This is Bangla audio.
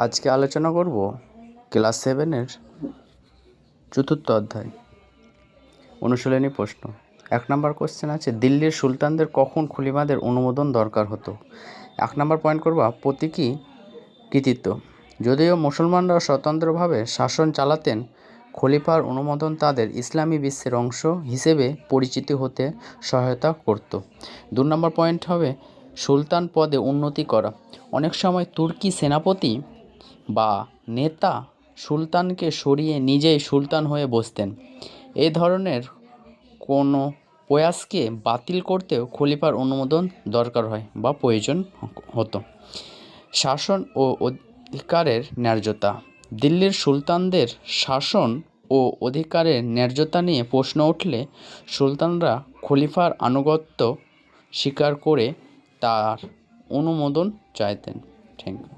আজকে আলোচনা করব ক্লাস 7-এর চতুর্থ অধ্যায় অনুশীলনী প্রশ্ন। 1 নম্বর কোশ্চেন আছে, দিল্লির সুলতানদের কখন খলিফাদের অনুমোদন দরকার হতো? 1 নম্বর পয়েন্ট করব প্রতীকী কৃতিত্ব। যদিও মুসলমানরা স্বতন্ত্রভাবে শাসন চালাতেন, খলিফার অনুমোদন তাদের ইসলামী বিশ্বের অংশ হিসেবে পরিচিতি হতে সহায়তা করত। 2 নম্বর পয়েন্ট হবে সুলতান পদে উন্নতি করা। অনেক সময় তুর্কি সেনাপতি বা নেতা সুলতানকে সরিয়ে নিজেই সুলতান হয়ে বসতেন। এই ধরনের কোনো প্রয়াসকে বাতিল করতেও খলিফার অনুমোদন দরকার হয় বা প্রয়োজন হতো। শাসন ও অধিকারের ন্যায্যতা। দিল্লির সুলতানদের শাসন ও অধিকারের ন্যায্যতা নিয়ে প্রশ্ন উঠলে সুলতানরা খলিফার আনুগত্য স্বীকার করে তার অনুমোদন চাইতেন। Thank you.